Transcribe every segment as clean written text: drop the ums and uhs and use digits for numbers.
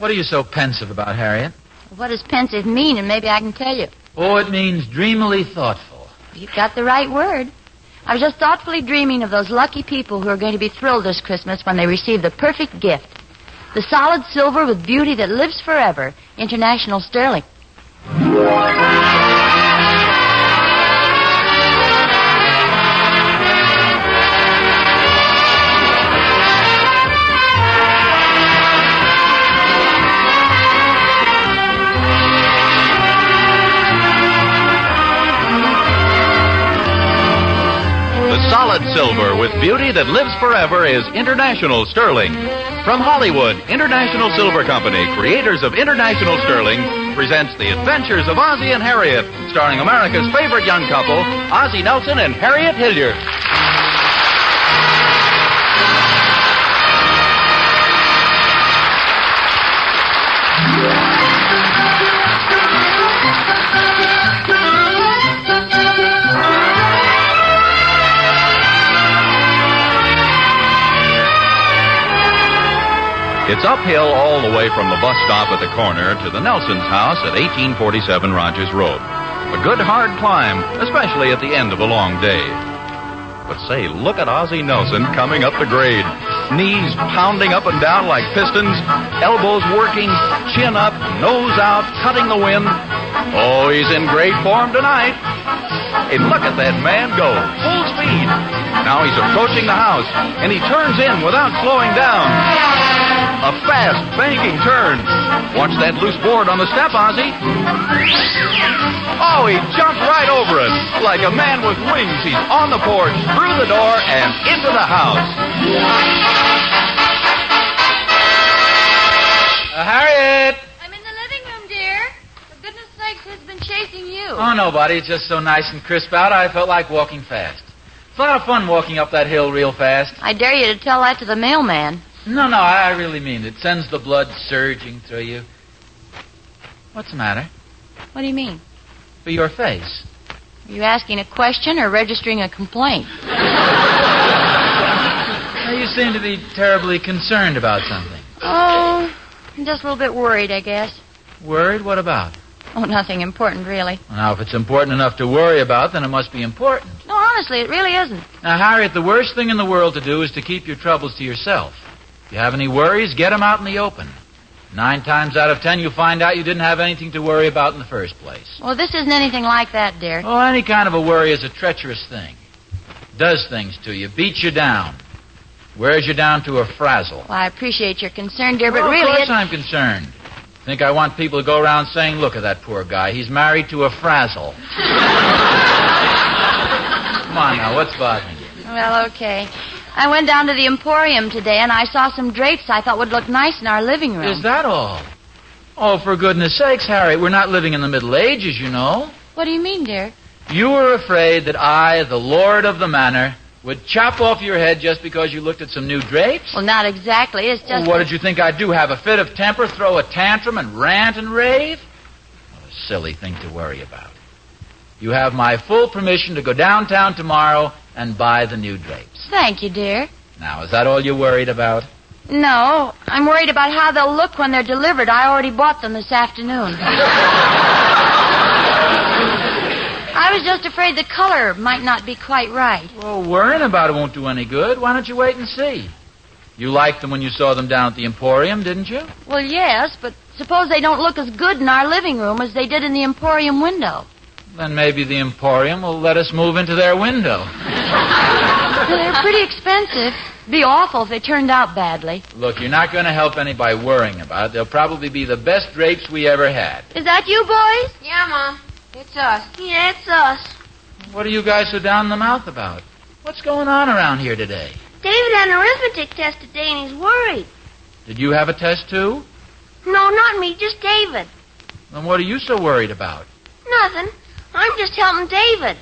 What are you so pensive about, Harriet? What does pensive mean? And maybe I can tell you. Oh, it means dreamily thoughtful. You've got the right word. I was just thoughtfully dreaming of those lucky people who are going to be thrilled this Christmas when they receive the perfect gift. The solid silver with beauty that lives forever. International Sterling. Solid silver with beauty that lives forever is International Sterling. From Hollywood, International Silver Company, creators of International Sterling, presents The Adventures of Ozzie and Harriet, starring America's favorite young couple, Ozzie Nelson and Harriet Hilliard. It's uphill all the way from the bus stop at the corner to the Nelson's house at 1847 Rogers Road. A good hard climb, especially at the end of a long day. But say, look at Ozzie Nelson coming up the grade. Knees pounding up and down like pistons, elbows working, chin up, nose out, cutting the wind. Oh, he's in great form tonight. Hey, look at that man go. Full speed. Now he's approaching the house, and he turns in without slowing down. A fast, banking turn. Watch that loose board on the step, Ozzie. Oh, he jumped right over it. Like a man with wings, he's on the porch, through the door, and into the house. Harriet! I'm in the living room, dear. For goodness sakes, who's been chasing you? Oh, nobody. It's just so nice and crisp out, I felt like walking fast. It's a lot of fun walking up that hill real fast. I dare you to tell that to the mailman. No, I really mean it. It sends the blood surging through you. What's the matter? What do you mean? For your face. Are you asking a question or registering a complaint? Now, you seem to be terribly concerned about something. Oh, I'm just a little bit worried, I guess. Worried? What about? Oh, nothing important, really. Now, if it's important enough to worry about, then it must be important. No, honestly, it really isn't. Now, Harriet, the worst thing in the world to do is to keep your troubles to yourself. If you have any worries, get them out in the open. 9 times out of 10, you'll find out you didn't have anything to worry about in the first place. Well, this isn't anything like that, dear. Oh, any kind of a worry is a treacherous thing. Does things to you, beats you down, wears you down to a frazzle. Well, I appreciate your concern, dear, but Well, really... Of course I'm concerned. Think I want people to go around saying, look at that poor guy. He's married to a frazzle. Come on now, what's bothering you? Well, okay. I went down to the Emporium today, and I saw some drapes I thought would look nice in our living room. Is that all? Oh, for goodness sakes, Harriet, we're not living in the Middle Ages, you know. What do you mean, dear? You were afraid that I, the Lord of the Manor, would chop off your head just because you looked at some new drapes? Well, not exactly. It's just... Well, what did you think I'd do, have a fit of temper, throw a tantrum, and rant and rave? What a silly thing to worry about. You have my full permission to go downtown tomorrow and buy the new drapes. Thank you, dear. Now, is that all you're worried about? No, I'm worried about how they'll look when they're delivered. I already bought them this afternoon. I was just afraid the color might not be quite right. Well, worrying about it won't do any good. Why don't you wait and see? You liked them when you saw them down at the Emporium, didn't you? Well, yes, but suppose they don't look as good in our living room as they did in the Emporium window. Then maybe the Emporium will let us move into their window. They're pretty expensive. It'd be awful if they turned out badly. Look, you're not going to help any by worrying about it. They'll probably be the best drapes we ever had. Is that you, boys? Yeah, Mom. It's us. Yeah, it's us. What are you guys so down in the mouth about? What's going on around here today? David had an arithmetic test today, and he's worried. Did you have a test, too? No, not me, just David. Then what are you so worried about? Nothing. I'm just helping David.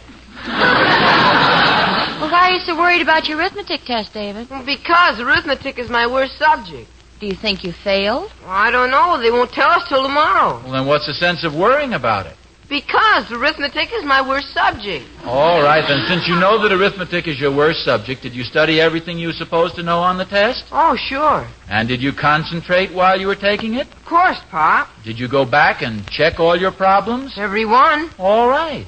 Well, why are you so worried about your arithmetic test, David? Well, because arithmetic is my worst subject. Do you think you failed? Well, I don't know. They won't tell us till tomorrow. Well, then what's the sense of worrying about it? Because arithmetic is my worst subject. All right, then. Since you know that arithmetic is your worst subject, did you study everything you were supposed to know on the test? Oh, sure. And did you concentrate while you were taking it? Of course, Pop. Did you go back and check all your problems? Every one. All right.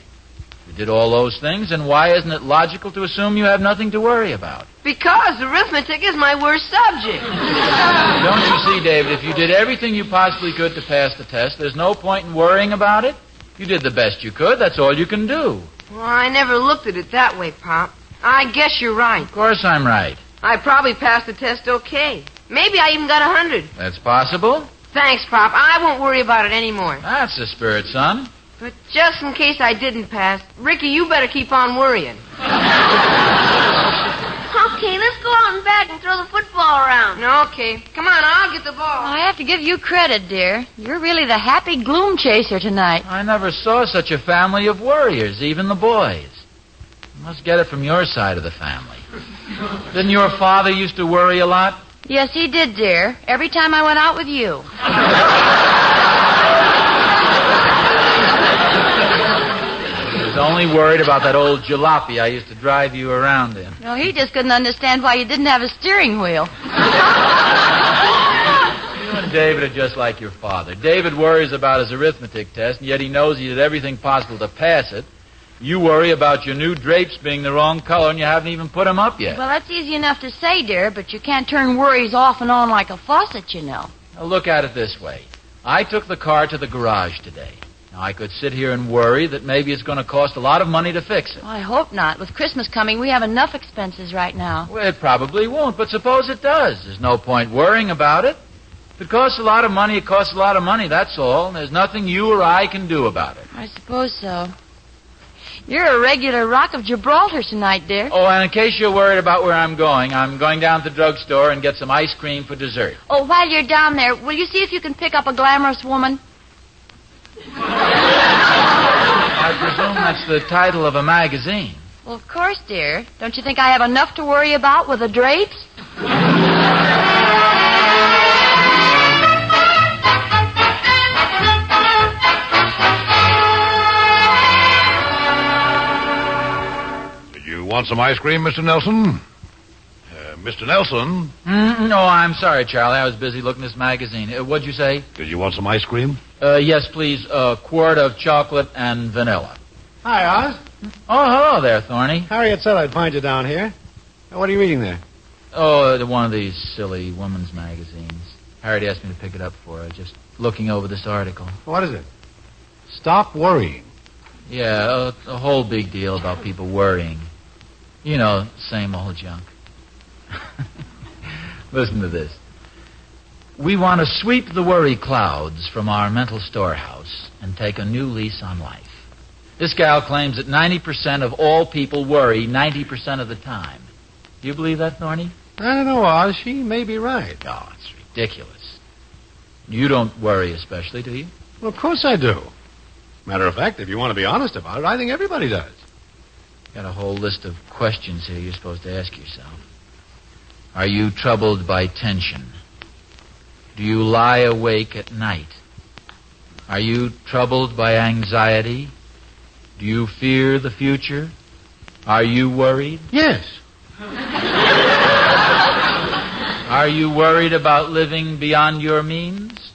You did all those things, and why isn't it logical to assume you have nothing to worry about? Because arithmetic is my worst subject. Don't you see, David, if you did everything you possibly could to pass the test, there's no point in worrying about it. You did the best you could. That's all you can do. Well, I never looked at it that way, Pop. I guess you're right. Of course I'm right. I probably passed the test okay. Maybe I even got 100. That's possible. Thanks, Pop. I won't worry about it anymore. That's the spirit, son. But just in case I didn't pass, Ricky, you better keep on worrying. Okay, let's go out and bat and throw the football around. Okay. Come on, I'll get the ball. I have to give you credit, dear. You're really the happy gloom chaser tonight. I never saw such a family of worriers, even the boys. You must get it from your side of the family. Didn't your father used to worry a lot? Yes, he did, dear. Every time I went out with you. He was only worried about that old jalopy I used to drive you around in. No, he just couldn't understand why you didn't have a steering wheel. You and David are just like your father. David worries about his arithmetic test, and yet he knows he did everything possible to pass it. You worry about your new drapes being the wrong color, and you haven't even put them up yet. Well, that's easy enough to say, dear, but you can't turn worries off and on like a faucet, you know. Now, look at it this way. I took the car to the garage today. Now, I could sit here and worry that maybe it's going to cost a lot of money to fix it. Well, I hope not. With Christmas coming, we have enough expenses right now. Well, it probably won't, but suppose it does. There's no point worrying about it. If it costs a lot of money, it costs a lot of money, that's all. There's nothing you or I can do about it. I suppose so. You're a regular Rock of Gibraltar tonight, dear. Oh, and in case you're worried about where I'm going down to the drugstore and get some ice cream for dessert. Oh, while you're down there, will you see if you can pick up a glamorous woman? I presume that's the title of a magazine. Well, of course, dear. Don't you think I have enough to worry about with the drapes? Want some ice cream, Mr. Nelson? Mr. Nelson? No, I'm sorry, Charlie. I was busy looking at this magazine. What'd you say? Did you want some ice cream? Yes, please. A quart of chocolate and vanilla. Hi, Oz. Oh, hello there, Thorny. Harriet said I'd find you down here. What are you reading there? Oh, one of these silly women's magazines. Harriet asked me to pick it up for her. Just looking over this article. What is it? Stop worrying. Yeah, a whole big deal about people worrying. You know, same old junk. Listen to this. We want to sweep the worry clouds from our mental storehouse and take a new lease on life. This gal claims that 90% of all people worry 90% of the time. Do you believe that, Thorny? I don't know, Oz. She may be right. Oh, it's ridiculous. You don't worry especially, do you? Well, of course I do. Matter of fact, if you want to be honest about it, I think everybody does. Got a whole list of questions here you're supposed to ask yourself. Are you troubled by tension? Do you lie awake at night? Are you troubled by anxiety? Do you fear the future? Are you worried? Yes. Are you worried about living beyond your means?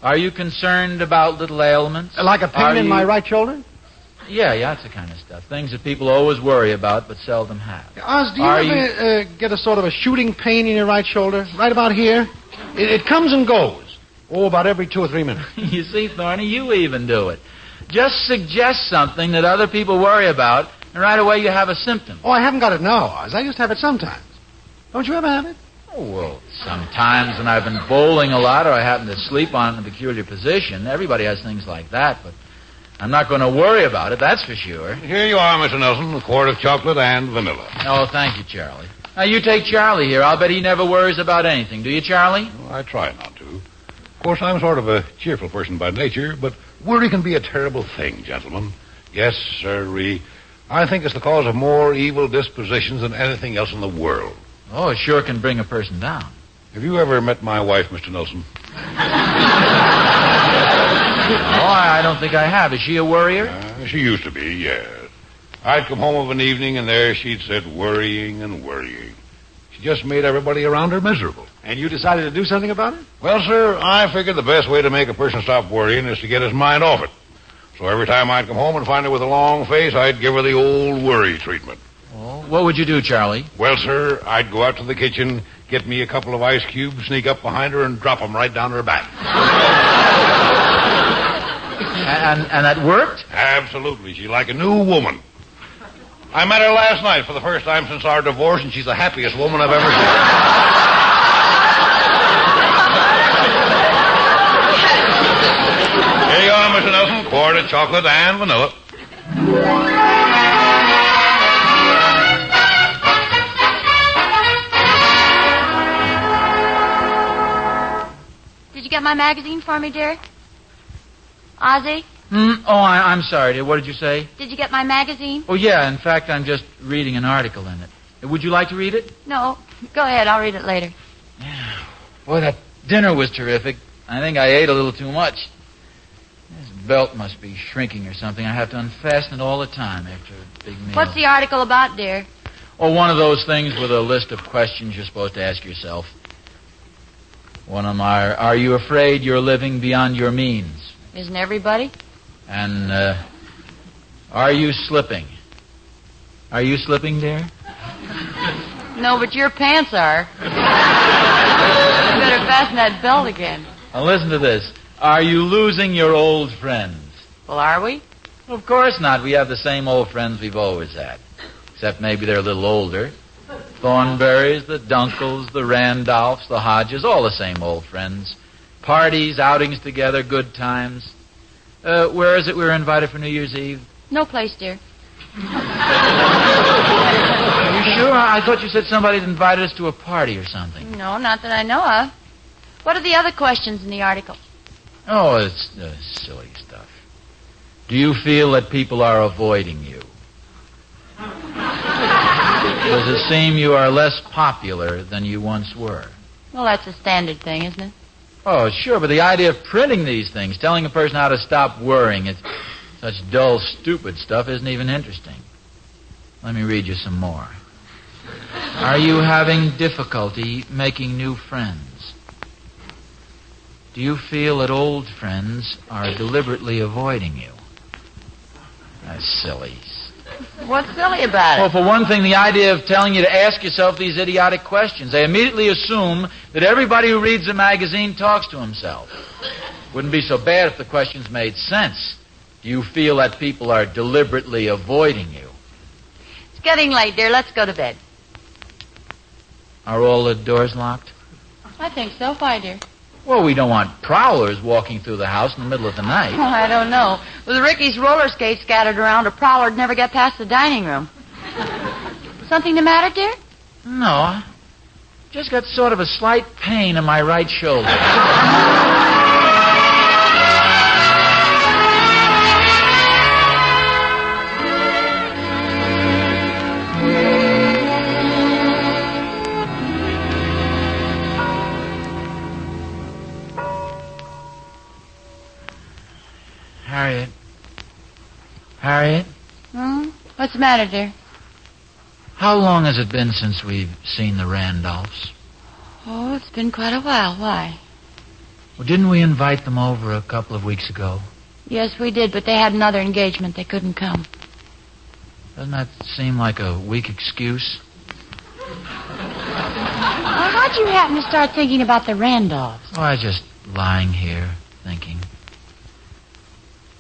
Are you concerned about little ailments? Like a pain in my right shoulder? Yeah, that's the kind of stuff. Things that people always worry about but seldom have. Oz, do you ever get a sort of a shooting pain in your right shoulder? Right about here? It comes and goes. Oh, about every 2 or 3 minutes. You see, Thorny, you even do it. Just suggest something that other people worry about, and right away you have a symptom. Oh, I haven't got it now, Oz. I just have it sometimes. Don't you ever have it? Oh, well, sometimes when I've been bowling a lot or I happen to sleep on it in a peculiar position, everybody has things like that, but I'm not going to worry about it, that's for sure. Here you are, Mr. Nelson, a quart of chocolate and vanilla. Oh, thank you, Charlie. Now, you take Charlie here. I'll bet he never worries about anything. Do you, Charlie? Well, I try not to. Of course, I'm sort of a cheerful person by nature, but worry can be a terrible thing, gentlemen. Yes, sirree. I think it's the cause of more evil dispositions than anything else in the world. Oh, it sure can bring a person down. Have you ever met my wife, Mr. Nelson? Oh, I don't think I have. Is she a worrier? She used to be, yes. I'd come home of an evening, and there she'd sit worrying and worrying. She just made everybody around her miserable. And you decided to do something about it? Well, sir, I figured the best way to make a person stop worrying is to get his mind off it. So every time I'd come home and find her with a long face, I'd give her the old worry treatment. Well, what would you do, Charlie? Well, sir, I'd go out to the kitchen, get me a couple of ice cubes, sneak up behind her, and drop them right down her back. And that worked? Absolutely. She's like a new woman. I met her last night for the first time since our divorce, and she's the happiest woman I've ever seen. Here you are, Mr. Nelson. Quart of chocolate and vanilla. Did you get my magazine for me, dear? Ozzie? Oh, I'm sorry, dear. What did you say? Did you get my magazine? Oh, yeah. In fact, I'm just reading an article in it. Would you like to read it? No. Go ahead. I'll read it later. Yeah. Boy, that dinner was terrific. I think I ate a little too much. This belt must be shrinking or something. I have to unfasten it all the time after a big meal. What's the article about, dear? Oh, one of those things with a list of questions you're supposed to ask yourself. One of them are you afraid you're living beyond your means? Isn't everybody? And, are you slipping? Are you slipping, dear? No, but your pants are. You better fasten that belt again. Now listen to this. Are you losing your old friends? Well, are we? Well, of course not. We have the same old friends we've always had. Except maybe they're a little older. Thornberrys, the Dunkles, the Randolphs, the Hodges, all the same old friends. Parties, outings together, good times. Where is it we were invited for New Year's Eve? No place, dear. Are you sure? I thought you said somebody had invited us to a party or something. No, not that I know of. What are the other questions in the article? Oh, it's silly stuff. Do you feel that people are avoiding you? Does it seem you are less popular than you once were? Well, that's a standard thing, isn't it? Oh, sure, but the idea of printing these things, telling a person how to stop worrying, it's such dull, stupid stuff isn't even interesting. Let me read you some more. Are you having difficulty making new friends? Do you feel that old friends are deliberately avoiding you? That's silly. What's silly about it? Well, for one thing, the idea of telling you to ask yourself these idiotic questions. They immediately assume that everybody who reads a magazine talks to himself. Wouldn't be so bad if the questions made sense. Do you feel that people are deliberately avoiding you? It's getting late, dear. Let's go to bed. Are all the doors locked? I think so. Why, dear? Well, we don't want prowlers walking through the house in the middle of the night. Well, I don't know. With Ricky's roller skates scattered around, a prowler'd never get past the dining room. Something the matter, dear? No. Just got sort of a slight pain in my right shoulder. Harriet? What's the matter, dear? How long has it been since we've seen the Randolphs? Oh, it's been quite a while. Why? Well, didn't we invite them over a couple of weeks ago? Yes, we did, but they had another engagement. They couldn't come. Doesn't that seem like a weak excuse? How'd you happen to start thinking about the Randolphs? Oh, I was just lying here, thinking.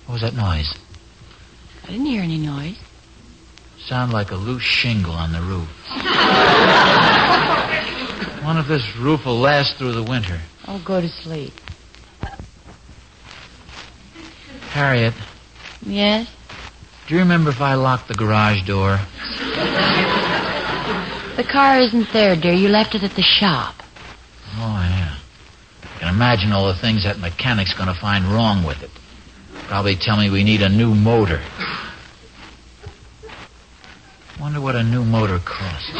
What was that noise? I didn't hear any noise. Sounded like a loose shingle on the roof. Wonder if this roof will last through the winter. Oh, go to sleep. Harriet. Yes? Do you remember if I locked the garage door? The car isn't there, dear. You left it at the shop. Oh, yeah. I can imagine all the things that mechanic's going to find wrong with it. Probably tell me we need a new motor. Wonder what a new motor costs.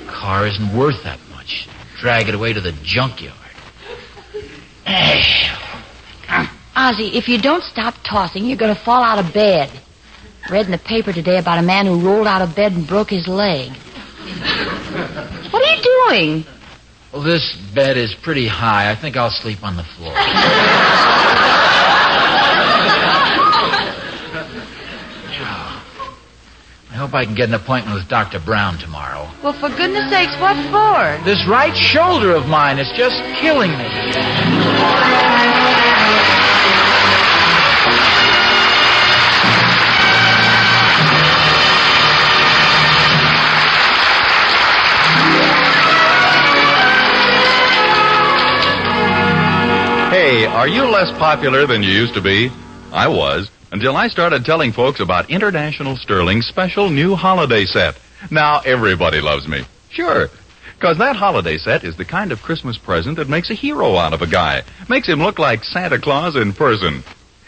Car isn't worth that much. Drag it away to the junkyard. Ozzie, if you don't stop tossing, you're going to fall out of bed. Read in the paper today about a man who rolled out of bed and broke his leg. What are you doing? Well, this bed is pretty high. I think I'll sleep on the floor. I hope I can get an appointment with Dr. Brown tomorrow. Well, for goodness sakes, what for? This right shoulder of mine is just killing me. Hey, are you less popular than you used to be? I was, until I started telling folks about International Sterling's special new holiday set. Now everybody loves me. Sure. Because that holiday set is the kind of Christmas present that makes a hero out of a guy. Makes him look like Santa Claus in person.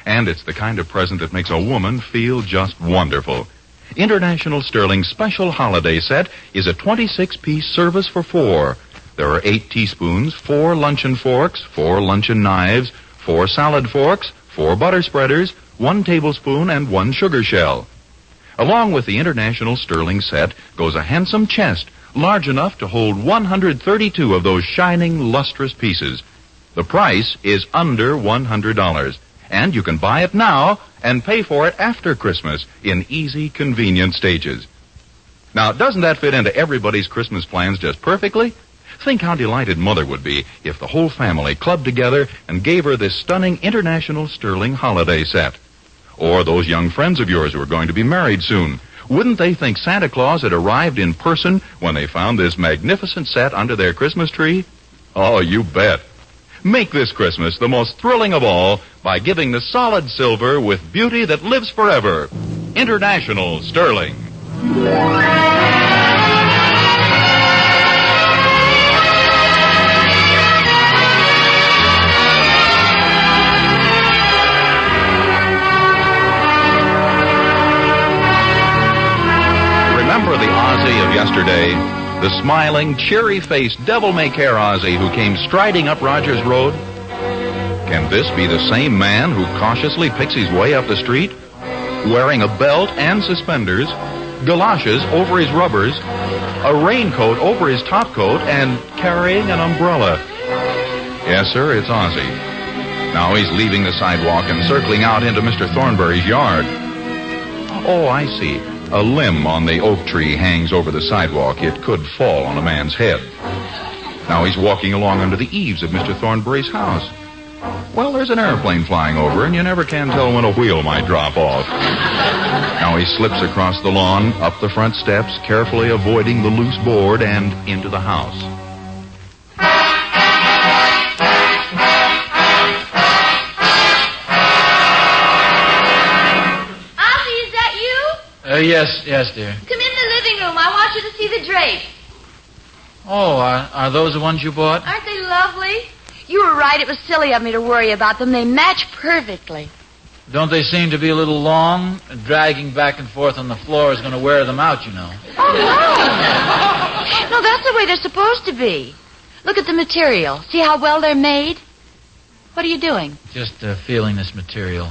And it's the kind of present that makes a woman feel just wonderful. International Sterling's special holiday set is a 26-piece service for 4. There are 8 teaspoons, 4 luncheon forks, 4 luncheon knives, 4 salad forks, 4 butter spreaders, 1 tablespoon, and 1 sugar shell. Along with the International Sterling set goes a handsome chest, large enough to hold 132 of those shining, lustrous pieces. The price is under $100, and you can buy it now and pay for it after Christmas in easy, convenient stages. Now, doesn't that fit into everybody's Christmas plans just perfectly? Think how delighted Mother would be if the whole family clubbed together and gave her this stunning International Sterling holiday set. Or those young friends of yours who are going to be married soon. Wouldn't they think Santa Claus had arrived in person when they found this magnificent set under their Christmas tree? Oh, you bet. Make this Christmas the most thrilling of all by giving the solid silver with beauty that lives forever. International Sterling. Remember the Ozzie of yesterday? The smiling, cheery-faced, devil-may-care Ozzie who came striding up Rogers Road? Can this be the same man who cautiously picks his way up the street, wearing a belt and suspenders, galoshes over his rubbers, a raincoat over his topcoat, and carrying an umbrella? Yes, sir, it's Ozzie. Now he's leaving the sidewalk and circling out into Mr. Thornberry's yard. Oh, I see. A limb on the oak tree hangs over the sidewalk. It could fall on a man's head. Now he's walking along under the eaves of Mr. Thornberry's house. Well, there's an airplane flying over, and you never can tell when a wheel might drop off. Now he slips across the lawn, up the front steps, carefully avoiding the loose board, and into the house. Yes, dear. Come in the living room. I want you to see the drapes. Oh, are those the ones you bought? Aren't they lovely? You were right. It was silly of me to worry about them. They match perfectly. Don't they seem to be a little long? Dragging back and forth on the floor is going to wear them out, you know. Oh, no. No, that's the way they're supposed to be. Look at the material. See how well they're made? What are you doing? Just feeling this material.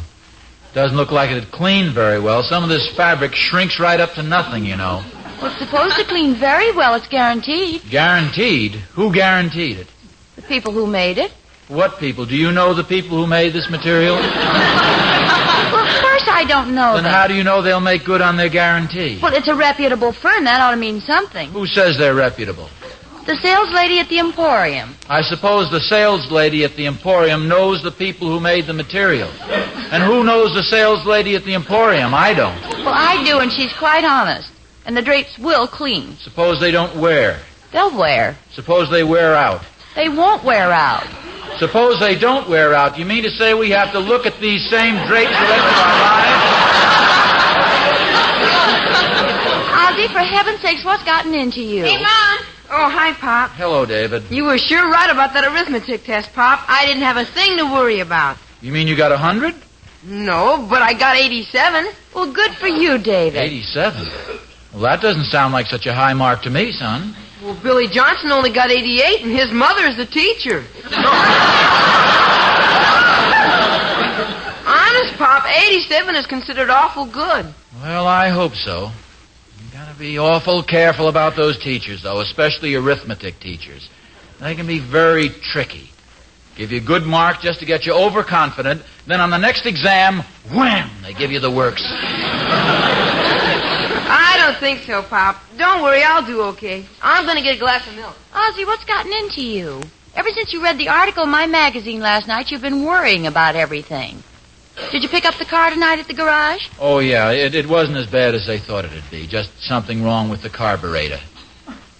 Doesn't look like it'd clean very well. Some of this fabric shrinks right up to nothing, you know. Well, it's supposed to clean very well. It's guaranteed. Guaranteed? Who guaranteed it? The people who made it. What people? Do you know the people who made this material? Well, of course I don't know Then them. how do you know they'll make good on their guarantee? Well, it's a reputable firm. That ought to mean something. Who says they're reputable? The sales lady at the Emporium. I suppose the sales lady at the Emporium knows the people who made the material. And who knows the sales lady at the Emporium? I don't. Well, I do, and she's quite honest. And the drapes will clean. Suppose they don't wear. They'll wear. Suppose they wear out. They won't wear out. Suppose they don't wear out. You mean to say we have to look at these same drapes the rest of our lives? Ozzie, for heaven's sakes, what's gotten into you? Hey, Mom. Oh, hi, Pop. Hello, David. You were sure right about that arithmetic test, Pop. I didn't have a thing to worry about. You mean you got 100? No, but I got 87. Well, good for you, David. 87? Well, that doesn't sound like such a high mark to me, son. Well, Billy Johnson only got 88, and his mother's the teacher. 87 is considered awful good. Well, I hope so. You gotta be awful careful about those teachers, though, especially arithmetic teachers. They can be very tricky. Give you a good mark just to get you overconfident. Then on the next exam, wham, they give you the works. I don't think so, Pop. Don't worry, I'll do okay. I'm going to get a glass of milk. Ozzie, what's gotten into you? Ever since you read the article in my magazine last night, you've been worrying about everything. Did you pick up the car tonight at the garage? Oh, yeah, it wasn't as bad as they thought it'd be. Just something wrong with the carburetor.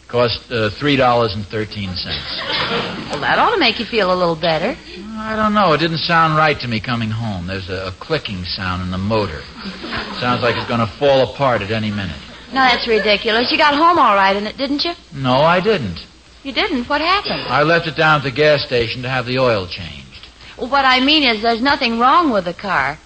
Cost $3.13. Well, that ought to make you feel a little better. I don't know. It didn't sound right to me coming home. There's a clicking sound in the motor. Sounds like it's going to fall apart at any minute. No, that's ridiculous. You got home all right in it, didn't you? No, I didn't. You didn't? What happened? I left it down at the gas station to have the oil changed. Well, what I mean is there's nothing wrong with the car.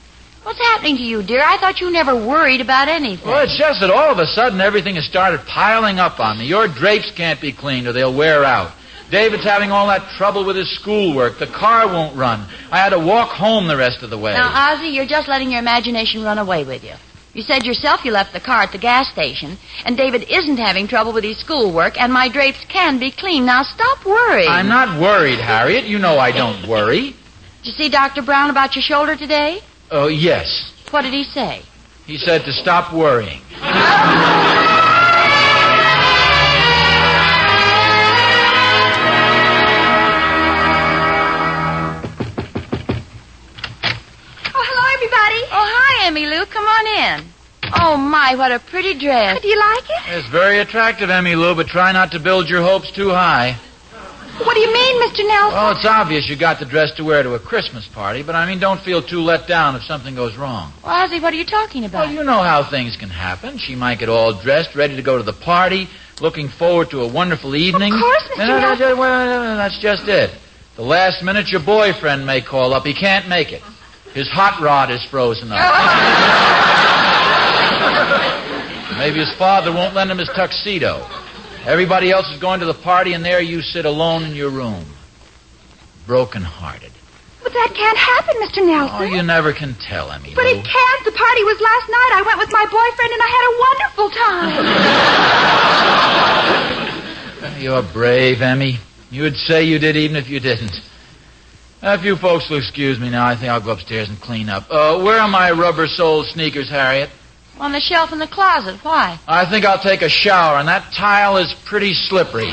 What's happening to you, dear? I thought you never worried about anything. Well, it's just that all of a sudden everything has started piling up on me. Your drapes can't be cleaned or they'll wear out. David's having all that trouble with his schoolwork. The car won't run. I had to walk home the rest of the way. Now, Ozzie, you're just letting your imagination run away with you. You said yourself you left the car at the gas station, and David isn't having trouble with his schoolwork, and my drapes can be cleaned. Now, stop worrying. I'm not worried, Harriet. You know I don't worry. Did you see Dr. Brown about your shoulder today? Oh, yes. What did he say? He said to stop worrying. Emmy Lou, come on in. Oh, my, what a pretty dress. Do you like it? It's very attractive, Emmy Lou, but try not to build your hopes too high. What do you mean, Mr. Nelson? Well, it's obvious you got the dress to wear to a Christmas party, but I mean, don't feel too let down if something goes wrong. Well, Ozzie, what are you talking about? Well, you know how things can happen. She might get all dressed, ready to go to the party, looking forward to a wonderful evening. Of course, Mr. Nelson. Well, that's just it. The last minute, your boyfriend may call up. He can't make it. His hot rod is frozen up. Maybe his father won't lend him his tuxedo. Everybody else is going to the party, and there you sit alone in your room. Broken-hearted. But that can't happen, Mr. Nelson. Oh, you never can tell, Emmy But Lou. it can't. The party was last night. I went with my boyfriend, and I had a wonderful time. You're brave, Emmy. You would say you did even if you didn't. If you folks will excuse me now, I think I'll go upstairs and clean up. Where are my rubber-soled sneakers, Harriet? On the shelf in the closet. Why? I think I'll take a shower, and that tile is pretty slippery.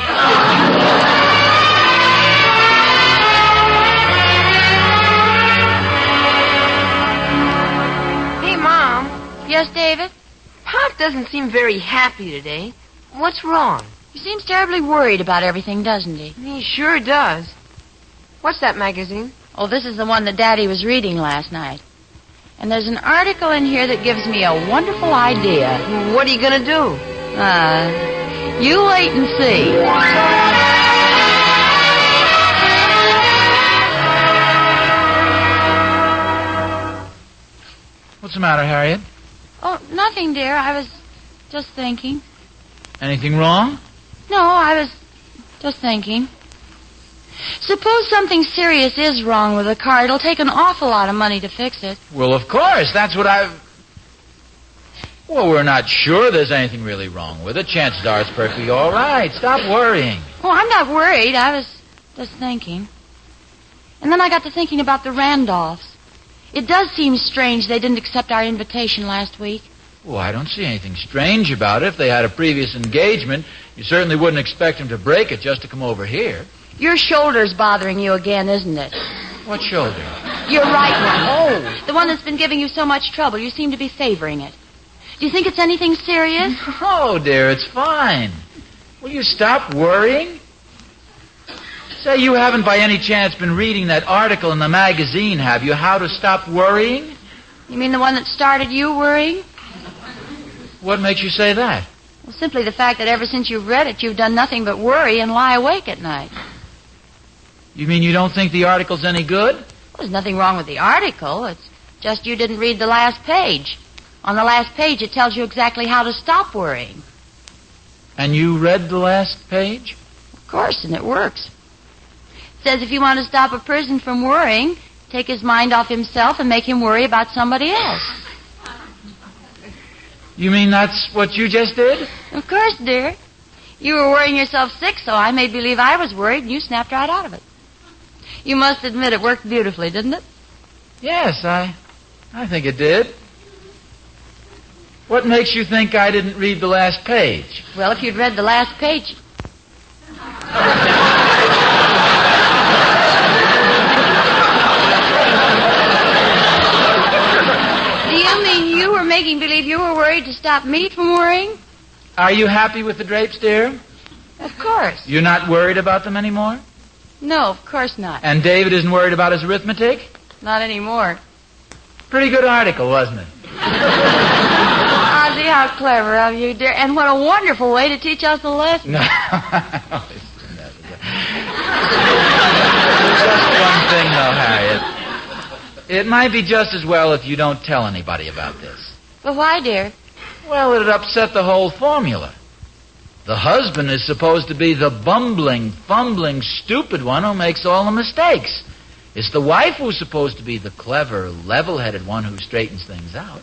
Hey, Mom. Yes, David? Pop doesn't seem very happy today. What's wrong? He seems terribly worried about everything, doesn't he? He sure does. What's that magazine? Oh, this is the one that Daddy was reading last night. And there's an article in here that gives me a wonderful idea. What are you going to do? You wait and see. What's the matter, Harriet? Oh, nothing, dear. I was just thinking. Anything wrong? No, I was just thinking. Suppose something serious is wrong with the car. It'll take an awful lot of money to fix it. Well, of course. That's what Well, we're not sure there's anything really wrong with it. Chances are it's perfectly all right. Stop worrying. Oh, I'm not worried. I was just thinking. And then I got to thinking about the Randolphs. It does seem strange they didn't accept our invitation last week. Well, I don't see anything strange about it. If they had a previous engagement, you certainly wouldn't expect them to break it just to come over here. Your shoulder's bothering you again, isn't it? What shoulder? Your right one. Oh. The one that's been giving you so much trouble. You seem to be favoring it. Do you think it's anything serious? Oh, dear, it's fine. Will you stop worrying? Say, you haven't by any chance been reading that article in the magazine, have you? How to Stop Worrying? You mean the one that started you worrying? What makes you say that? Well, simply the fact that ever since you've read it, you've done nothing but worry and lie awake at night. You mean you don't think the article's any good? Well, there's nothing wrong with the article. It's just you didn't read the last page. On the last page, it tells you exactly how to stop worrying. And you read the last page? Of course, and it works. It says if you want to stop a person from worrying, take his mind off himself and make him worry about somebody else. You mean that's what you just did? Of course, dear. You were worrying yourself sick, so I made believe I was worried, and you snapped right out of it. You must admit it worked beautifully, didn't it? Yes, I think it did. What makes you think I didn't read the last page? Well, if you'd read the last page... Do you mean you were making believe you were worried to stop me from worrying? Are you happy with the drapes, dear? Of course. You're not worried about them anymore? No, of course not. And David isn't worried about his arithmetic? Not anymore. Pretty good article, wasn't it? Ozzie, how clever of you, dear. And what a wonderful way to teach us a lesson. No. Just one thing, though, Harriet. It might be just as well if you don't tell anybody about this. But why, dear? Well, it'd upset the whole formula. The husband is supposed to be the bumbling, fumbling, stupid one who makes all the mistakes. It's the wife who's supposed to be the clever, level-headed one who straightens things out.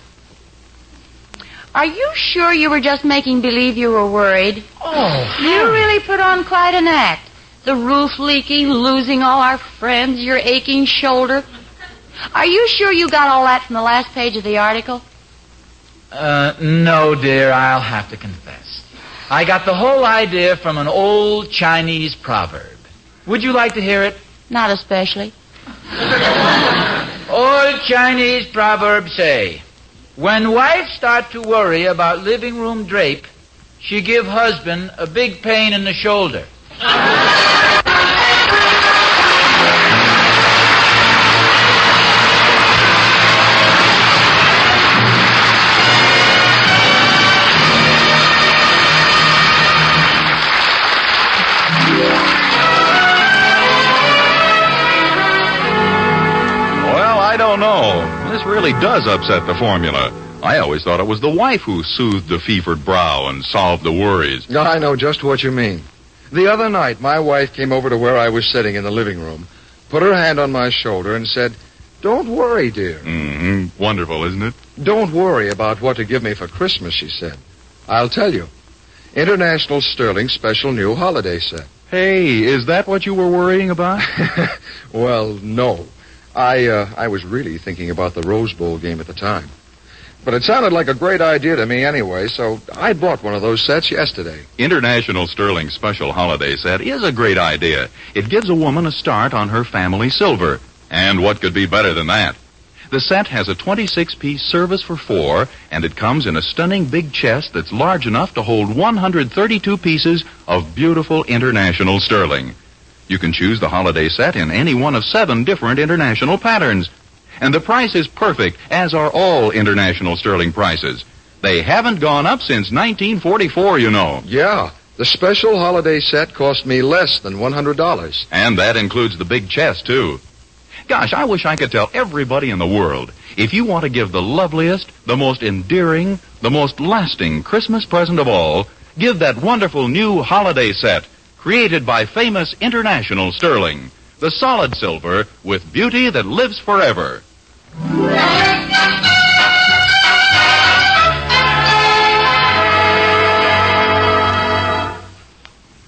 Are you sure you were just making believe you were worried? Oh, You really put on quite an act. The roof leaking, losing all our friends, your aching shoulder. Are you sure you got all that from the last page of the article? No, dear, I'll have to confess. I got the whole idea from an old Chinese proverb. Would you like to hear it? Not especially. Old Chinese proverbs say, when wife start to worry about living room drape, she give husband a big pain in the shoulder. I don't know. This really does upset the formula. I always thought it was the wife who soothed the fevered brow and solved the worries. No, I know just what you mean. The other night, my wife came over to where I was sitting in the living room, put her hand on my shoulder and said, "Don't worry, dear." Mm-hmm. Wonderful, isn't it? "Don't worry about what to give me for Christmas," she said. "I'll tell you. International Sterling Special New Holiday Set." Hey, is that what you were worrying about? Well, no. I was really thinking about the Rose Bowl game at the time. But it sounded like a great idea to me anyway, so I bought one of those sets yesterday. International Sterling Special Holiday Set is a great idea. It gives a woman a start on her family silver. And what could be better than that? The set has a 26-piece service for 4, and it comes in a stunning big chest that's large enough to hold 132 pieces of beautiful international sterling. You can choose the holiday set in any one of 7 different international patterns. And the price is perfect, as are all international sterling prices. They haven't gone up since 1944, you know. Yeah, the special holiday set cost me less than $100. And that includes the big chest, too. Gosh, I wish I could tell everybody in the world, if you want to give the loveliest, the most endearing, the most lasting Christmas present of all, give that wonderful new holiday set, created by famous international sterling, the solid silver with beauty that lives forever.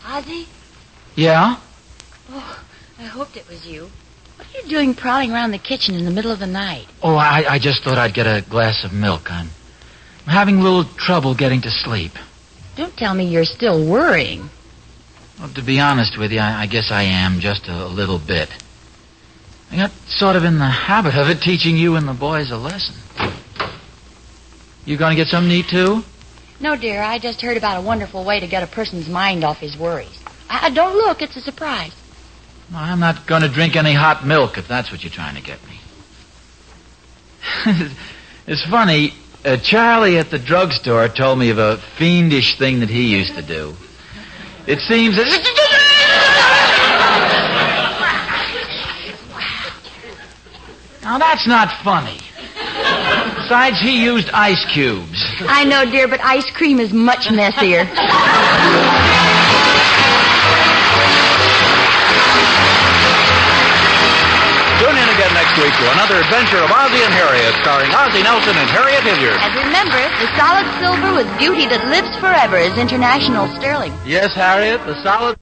Ozzie? Yeah? Oh, I hoped it was you. What are you doing prowling around the kitchen in the middle of the night? Oh, I just thought I'd get a glass of milk. I'm having a little trouble getting to sleep. Don't tell me you're still worrying. Well, to be honest with you, I guess I am just a little bit. I got sort of in the habit of it, teaching you and the boys a lesson. You going to get something to eat, too? No, dear, I just heard about a wonderful way to get a person's mind off his worries. Don't look, it's a surprise. Well, I'm not going to drink any hot milk, if that's what you're trying to get me. It's funny, Charlie at the drugstore told me of a fiendish thing that he used to do. It seems that... Now, that's not funny. Besides, he used ice cubes. I know, dear, but ice cream is much messier. Tune in again next week week to another adventure of Ozzie and Harriet, starring Ozzie Nelson and Harriet Hilliard. And remember, the solid silver with beauty that lives forever is International Sterling. Yes, Harriet, the solid...